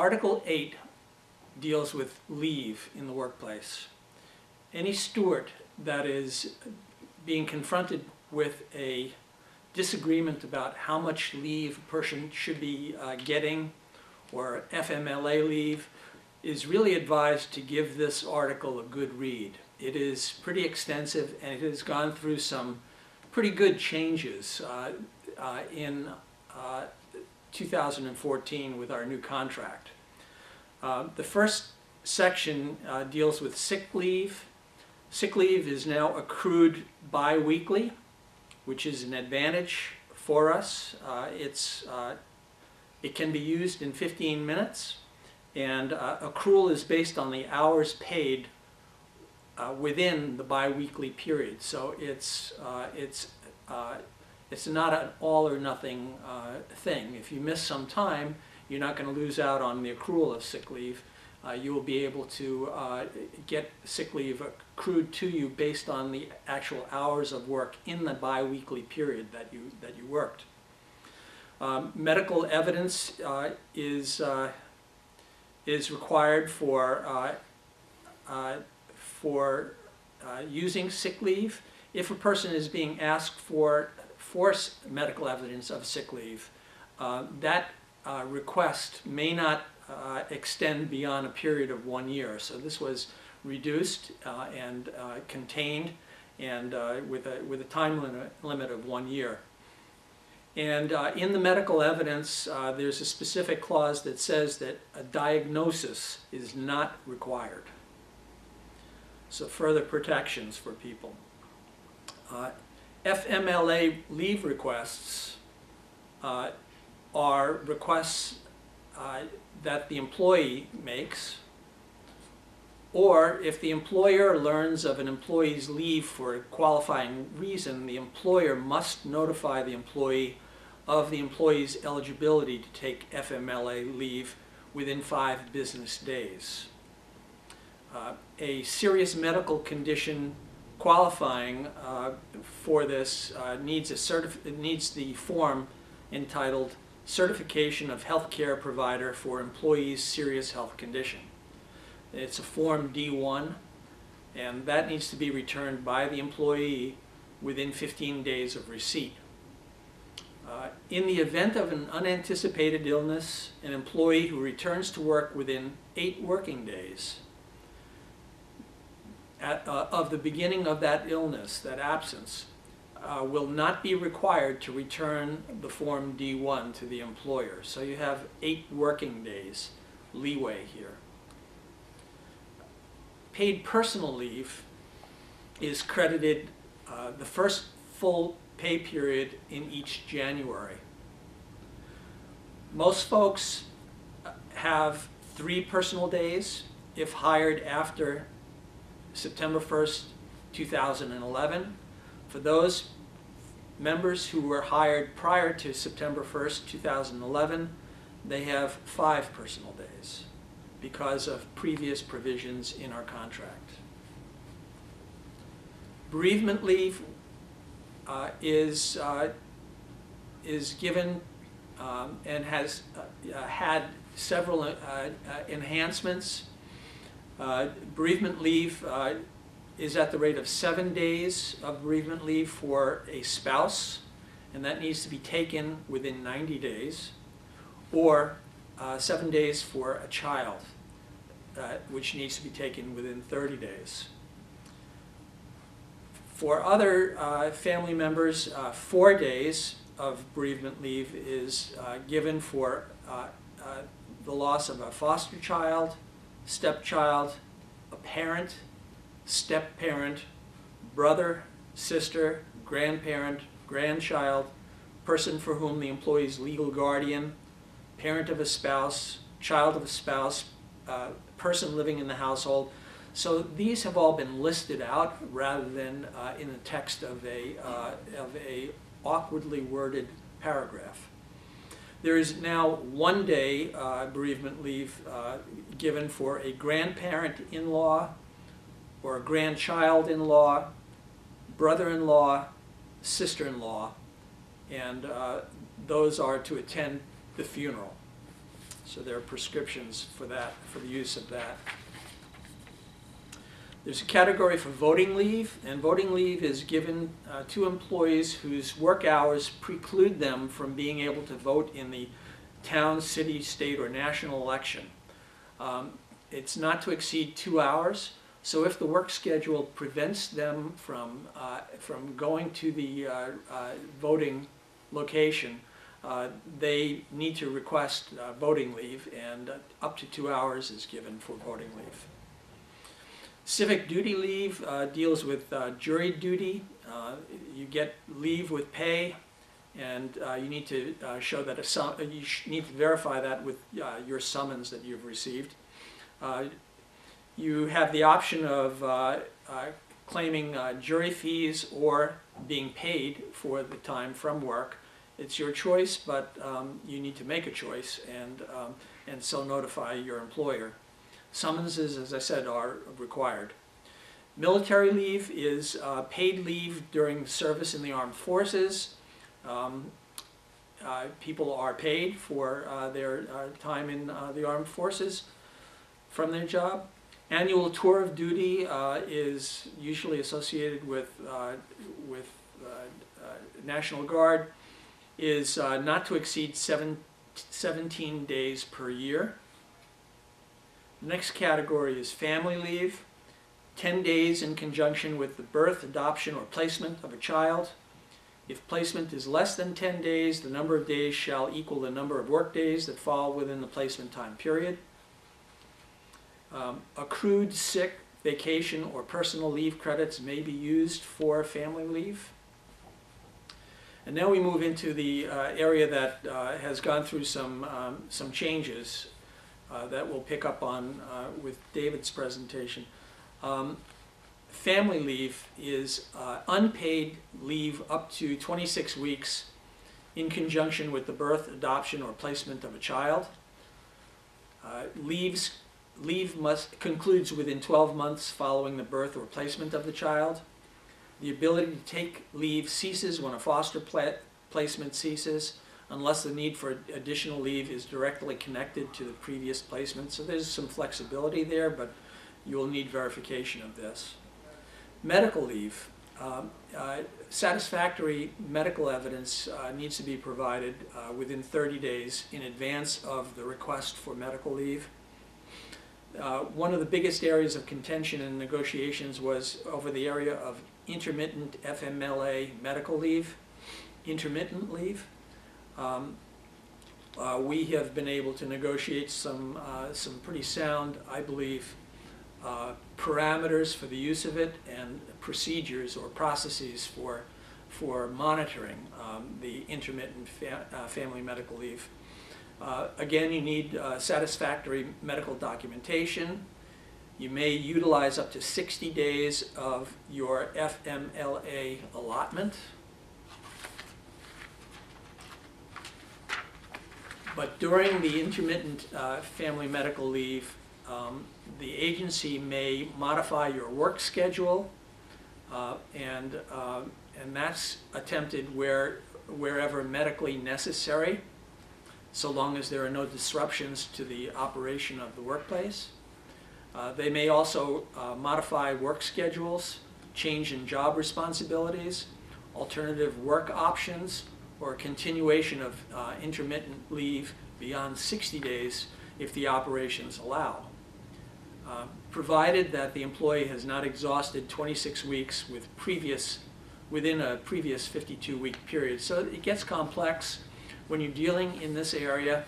Article 8 deals with leave in the workplace. Any steward that is being confronted with a disagreement about how much leave a person should be getting, or FMLA leave, is really advised to give this article a good read. It is pretty extensive, and it has gone through some pretty good changes in 2014 with our new contract. The first section deals with sick leave. Sick leave is now accrued bi-weekly, which is an advantage for us. It can be used in 15 minutes, and accrual is based on the hours paid within the bi-weekly period. So it's not an all or nothing thing. If you miss some time, you're not going to lose out on the accrual of sick leave. You will be able to get sick leave accrued to you based on the actual hours of work in the bi-weekly period that you worked. Medical evidence is required for using sick leave. If a person is being asked for medical evidence of sick leave, that request may not extend beyond a period of 1 year. So this was reduced and contained, and with a time limit of 1 year. And in the medical evidence, there's a specific clause that says that a diagnosis is not required. So further protections for people. FMLA leave requests are requests that the employee makes, or if the employer learns of an employee's leave for a qualifying reason, the employer must notify the employee of the employee's eligibility to take FMLA leave within 5 business days. A serious medical condition qualifying for this needs the form entitled Certification of Healthcare Provider for Employee's Serious Health Condition. It's a Form D1, and that needs to be returned by the employee within 15 days of receipt. In the event of an unanticipated illness, an employee who returns to work within 8 working days of the beginning of that illness, that absence, will not be required to return the Form D1 to the employer. So you have 8 working days leeway here. Paid personal leave is credited the first full pay period in each January. Most folks have 3 personal days if hired after September 1st, 2011. For those members who were hired prior to September 1st, 2011, they have 5 personal days because of previous provisions in our contract. Bereavement leave is given and has had several enhancements. Bereavement leave is at the rate of 7 days of bereavement leave for a spouse, and that needs to be taken within 90 days, or 7 days for a child, which needs to be taken within 30 days. For other family members, 4 days of bereavement leave is given for the loss of a foster child, stepchild, a parent, step-parent, brother, sister, grandparent, grandchild, person for whom the employee's legal guardian, parent of a spouse, child of a spouse, person living in the household. So these have all been listed out rather than in the text of a awkwardly worded paragraph. There is now 1 day bereavement leave given for a grandparent-in-law or a grandchild-in-law, brother-in-law, sister-in-law, and those are to attend the funeral. So there are prescriptions for that, for the use of that. There's a category for voting leave, and voting leave is given to employees whose work hours preclude them from being able to vote in the town, city, state, or national election. It's not to exceed 2 hours, so if the work schedule prevents them from going to the voting location, they need to request voting leave, and up to 2 hours is given for voting leave. Civic duty leave deals with jury duty. You get leave with pay, and you need to show that you need to verify that with your summons that you've received. You have the option of claiming jury fees or being paid for the time from work. It's your choice, but you need to make a choice and so notify your employer. Summonses, as I said, are required. Military leave is paid leave during service in the armed forces. People are paid for their time in the armed forces from their job. Annual tour of duty is usually associated with National Guard, is not to exceed 17 days per year. The next category is family leave, 10 days in conjunction with the birth, adoption, or placement of a child. If placement is less than 10 days, the number of days shall equal the number of work days that fall within the placement time period. Accrued sick, vacation, or personal leave credits may be used for family leave. And now we move into the area that has gone through some changes that we'll pick up on with David's presentation. Family leave is unpaid leave up to 26 weeks in conjunction with the birth, adoption, or placement of a child. Leave concludes within 12 months following the birth or placement of the child. The ability to take leave ceases when a foster placement ceases, unless the need for additional leave is directly connected to the previous placement. So there's some flexibility there, but you will need verification of this. Medical leave. Satisfactory medical evidence needs to be provided within 30 days in advance of the request for medical leave. One of the biggest areas of contention in negotiations was over the area of intermittent FMLA medical leave, intermittent leave. We have been able to negotiate some pretty sound, I believe, parameters for the use of it and procedures or processes for monitoring the intermittent family medical leave. Again, you need satisfactory medical documentation. You may utilize up to 60 days of your FMLA allotment. But during the intermittent family medical leave, the agency may modify your work schedule, and that's attempted wherever medically necessary, so long as there are no disruptions to the operation of the workplace. They may also modify work schedules, change in job responsibilities, alternative work options, or continuation of intermittent leave beyond 60 days if the operations allow. Provided that the employee has not exhausted 26 weeks within a previous 52-week period. So it gets complex when you're dealing in this area.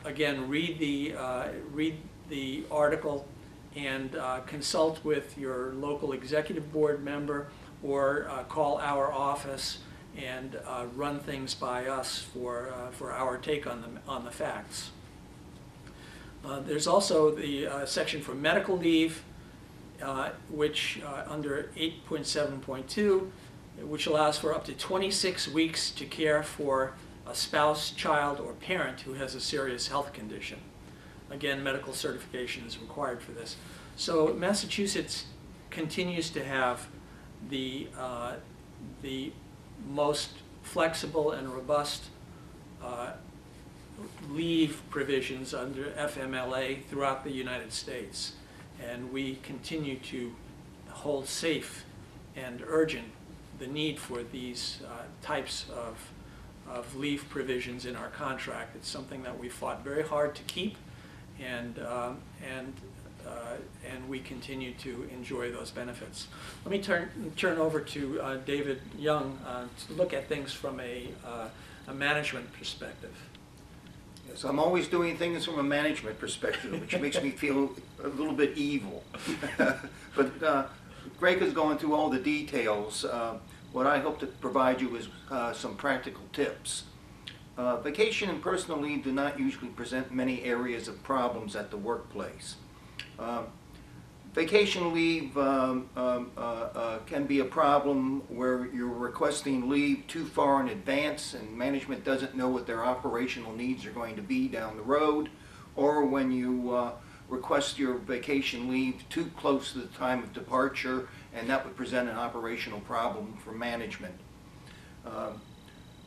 Again, read the article and consult with your local executive board member, or call our office and run things by us for our take on the facts. There's also the section for medical leave, which under 8.7.2, which allows for up to 26 weeks to care for a spouse, child, or parent who has a serious health condition. Again, medical certification is required for this. So Massachusetts continues to have the most flexible and robust leave provisions under FMLA throughout the United States. And we continue to hold safe and urgent the need for these types of leave provisions in our contract. It's something that we fought very hard to keep, and we continue to enjoy those benefits. Let me turn over to David Young to look at things from a management perspective. Yes, I'm always doing things from a management perspective, which makes me feel a little bit evil. But Greg is going through all the details. What I hope to provide you is some practical tips. Vacation and personal leave do not usually present many areas of problems at the workplace. Vacation leave can be a problem where you're requesting leave too far in advance and management doesn't know what their operational needs are going to be down the road, or when you request your vacation leave too close to the time of departure, and that would present an operational problem for management.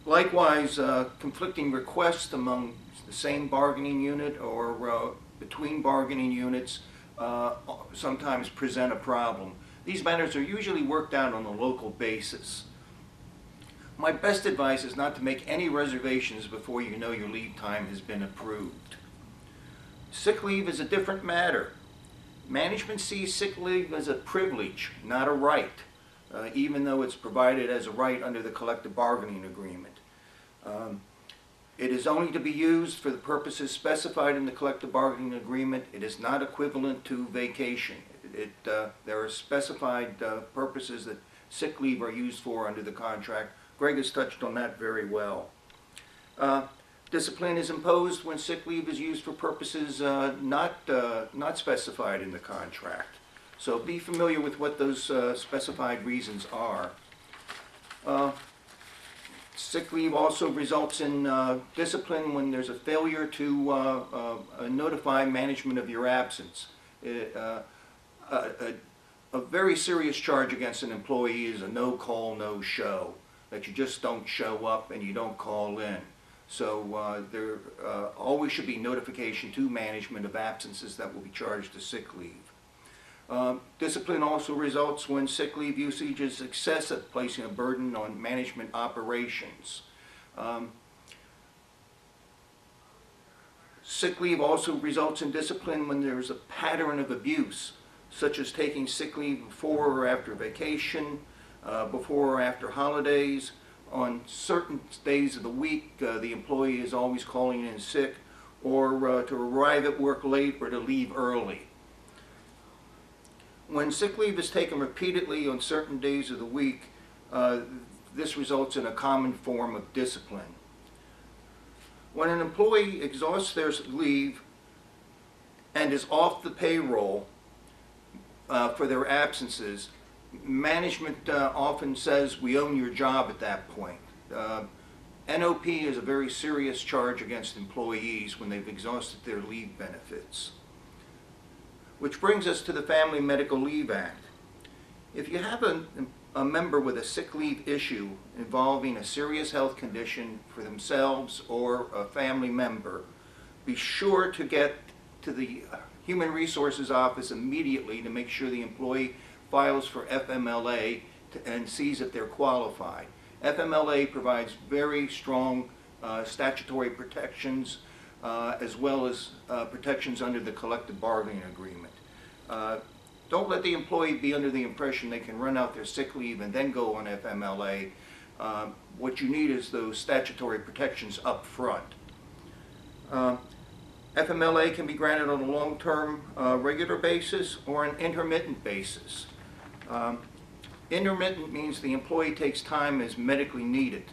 Likewise, conflicting requests among the same bargaining unit or between bargaining units sometimes present a problem. These matters are usually worked out on a local basis. My best advice is not to make any reservations before you know your leave time has been approved. Sick leave is a different matter. Management sees sick leave as a privilege, not a right, even though it's provided as a right under the collective bargaining agreement. It is only to be used for the purposes specified in the collective bargaining agreement. It is not equivalent to vacation. There are specified purposes that sick leave are used for under the contract. Greg has touched on that very well. Discipline is imposed when sick leave is used for purposes not specified in the contract. So be familiar with what those specified reasons are. Sick leave also results in discipline when there's a failure to notify management of your absence. A very serious charge against an employee is a no call, no show, that you just don't show up and you don't call in. So there always should be notification to management of absences that will be charged to sick leave. Discipline also results when sick leave usage is excessive, placing a burden on management operations. Sick leave also results in discipline when there is a pattern of abuse, such as taking sick leave before or after vacation, before or after holidays. On certain days of the week, the employee is always calling in sick, or to arrive at work late or to leave early. When sick leave is taken repeatedly on certain days of the week, this results in a common form of discipline. When an employee exhausts their leave and is off the payroll for their absences, management often says, "We own your job" at that point. NOP is a very serious charge against employees when they've exhausted their leave benefits. Which brings us to the Family Medical Leave Act. If you have a member with a sick leave issue involving a serious health condition for themselves or a family member, be sure to get to the Human Resources Office immediately to make sure the employee files for FMLA and sees if they're qualified. FMLA provides very strong statutory protections as well as protections under the collective bargaining agreement. Don't let the employee be under the impression they can run out their sick leave and then go on FMLA. What you need is those statutory protections up front. FMLA can be granted on a long-term regular basis or an intermittent basis. Intermittent means the employee takes time as medically needed.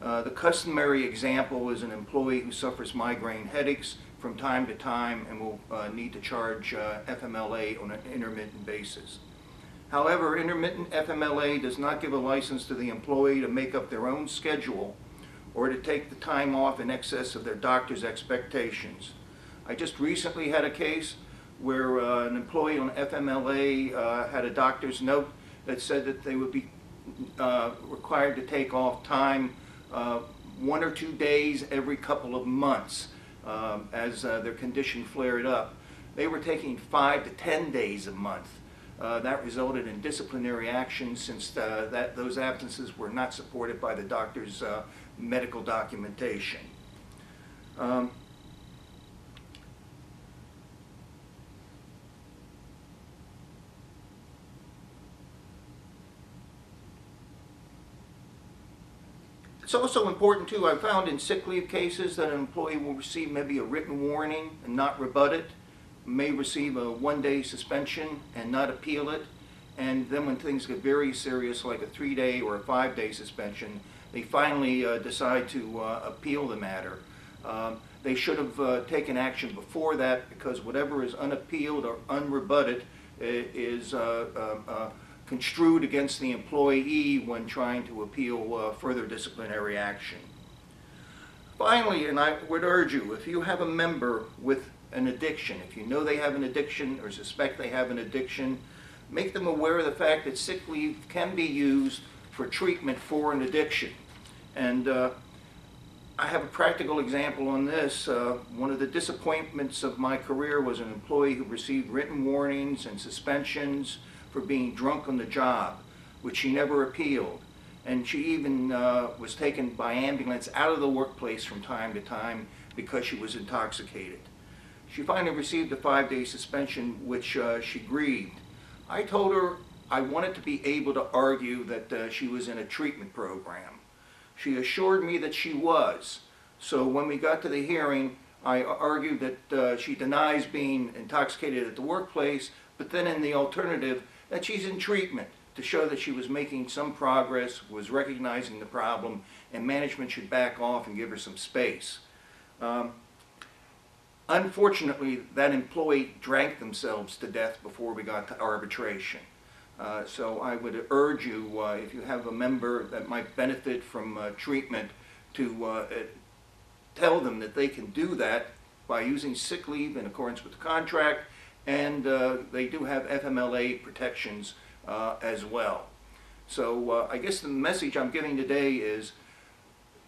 The customary example is an employee who suffers migraine headaches from time to time and will need to charge FMLA on an intermittent basis. However, intermittent FMLA does not give a license to the employee to make up their own schedule or to take the time off in excess of their doctor's expectations. I just recently had a case where an employee on FMLA had a doctor's note that said that they would be required to take off time 1 or 2 days every couple of months as their condition flared up. They were taking 5 to 10 days a month. That resulted in disciplinary action since those absences were not supported by the doctor's medical documentation. It's also important too, I found in sick leave cases that an employee will receive maybe a written warning and not rebut it, may receive a 1-day suspension and not appeal it, and then when things get very serious like a 3-day or a 5-day suspension, they finally decide to appeal the matter. They should have taken action before that, because whatever is unappealed or unrebutted is construed against the employee when trying to appeal further disciplinary action. Finally, and I would urge you, if you have a member with an addiction, if you know they have an addiction or suspect they have an addiction, make them aware of the fact that sick leave can be used for treatment for an addiction. And I have a practical example on this. One of the disappointments of my career was an employee who received written warnings and suspensions for being drunk on the job, which she never appealed. And she even was taken by ambulance out of the workplace from time to time because she was intoxicated. She finally received a 5-day suspension, which she grieved. I told her I wanted to be able to argue that she was in a treatment program. She assured me that she was. So when we got to the hearing, I argued that she denies being intoxicated at the workplace, but then in the alternative, that she's in treatment to show that she was making some progress, was recognizing the problem, and management should back off and give her some space. Unfortunately, that employee drank themselves to death before we got to arbitration. So I would urge you, if you have a member that might benefit from treatment, to tell them that they can do that by using sick leave in accordance with the contract, and they do have FMLA protections as well. So I guess the message I'm giving today is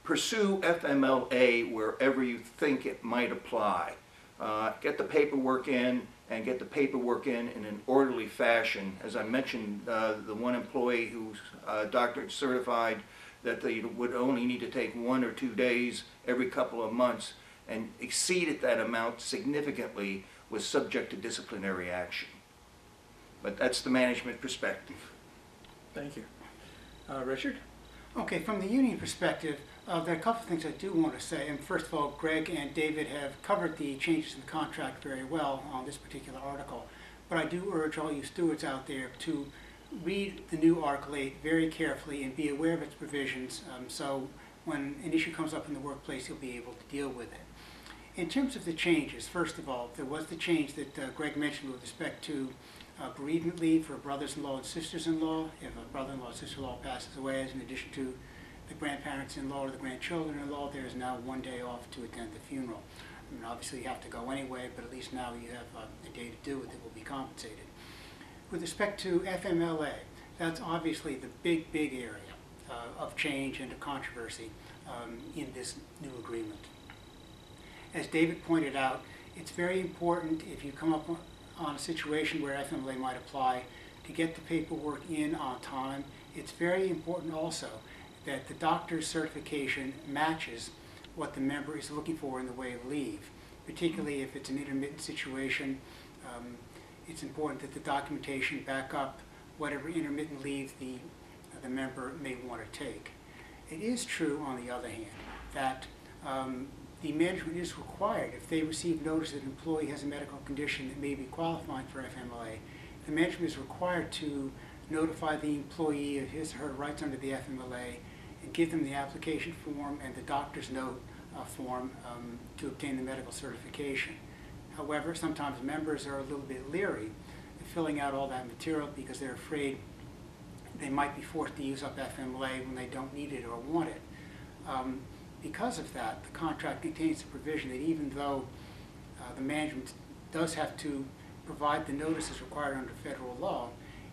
pursue FMLA wherever you think it might apply. Get the paperwork in, and get the paperwork in an orderly fashion. As I mentioned, the one employee whose doctor certified that they would only need to take 1 or 2 days every couple of months and exceeded that amount significantly was subject to disciplinary action. But that's the management perspective. Thank you. Richard? Okay, from the union perspective, there are a couple of things I do want to say. And first of all, Greg and David have covered the changes in the contract very well on this particular article. But I do urge all you stewards out there to read the new Article 8 very carefully and be aware of its provisions, so when an issue comes up in the workplace, you'll be able to deal with it. In terms of the changes, first of all, there was the change that Greg mentioned with respect to bereavement leave for brothers-in-law and sisters-in-law. If a brother-in-law or sister-in-law passes away, as in addition to the grandparents-in-law or the grandchildren-in-law, there is now 1 day off to attend the funeral. I mean, obviously you have to go anyway, but at least now you have a day to do it that will be compensated. With respect to FMLA, that's obviously the big area of change and of controversy in this new agreement. As David pointed out, it's very important, if you come up on a situation where FMLA might apply, to get the paperwork in on time. It's very important also that the doctor's certification matches what the member is looking for in the way of leave, particularly if it's an intermittent situation. It's important that the documentation back up whatever intermittent leave the member may want to take. It is true, on the other hand, that the management is required, if they receive notice that an employee has a medical condition that may be qualifying for FMLA, the management is required to notify the employee of his or her rights under the FMLA and give them the application form and the doctor's note form to obtain the medical certification. However, sometimes members are a little bit leery of filling out all that material because they're afraid they might be forced to use up FMLA when they don't need it or want it. Because of that, the contract contains a provision that even though the management does have to provide the notices required under federal law,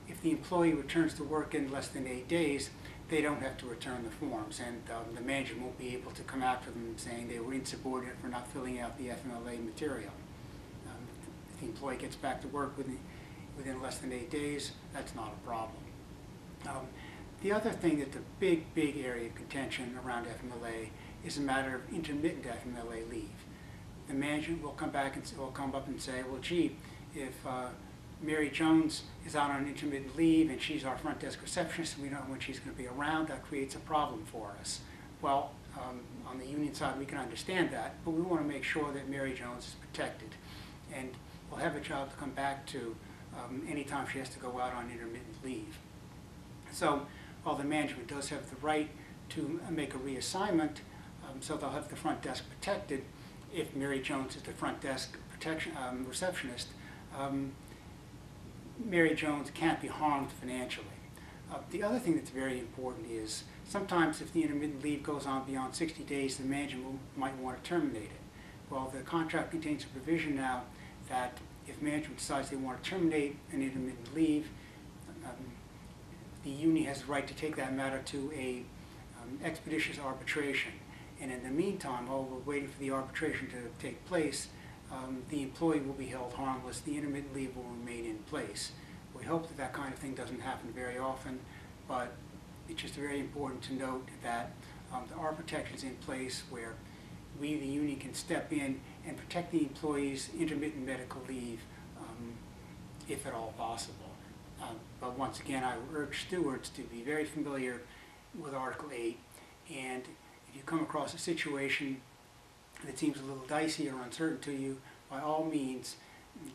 if the employee returns to work in less than 8 days, they don't have to return the forms, and the manager won't be able to come after them saying they were insubordinate for not filling out the FMLA material. If the employee gets back to work within less than 8 days, that's not a problem. The other thing that's a big area of contention around FMLA is a matter of intermittent FMLA leave. The management will come back and will come up and say, well, gee, if Mary Jones is out on intermittent leave and she's our front desk receptionist and we don't know when she's going to be around, that creates a problem for us. Well, on the union side, we can understand that, but we want to make sure that Mary Jones is protected. And we'll have a job to come back to anytime she has to go out on intermittent leave. So while the management does have the right to make a reassignment, so they'll have the front desk protected, if Mary Jones is the front desk receptionist, Mary Jones can't be harmed financially. The other thing that's very important is sometimes if the intermittent leave goes on beyond 60 days, the manager might want to terminate it. Well, the contract contains a provision now that if management decides they want to terminate an intermittent leave, the union has the right to take that matter to a expeditious arbitration. And in the meantime, while we're waiting for the arbitration to take place, the employee will be held harmless. The intermittent leave will remain in place. We hope that that kind of thing doesn't happen very often, but it's just very important to note that there are protections in place where we, the union, can step in and protect the employee's intermittent medical leave if at all possible. But once again, I urge stewards to be very familiar with Article 8, and if you come across a situation that seems a little dicey or uncertain to you, by all means,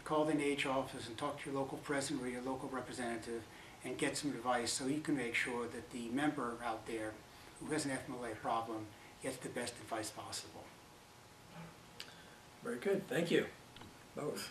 call the NH office and talk to your local president or your local representative and get some advice so you can make sure that the member out there who has an FMLA problem gets the best advice possible. Very good. Thank you, both.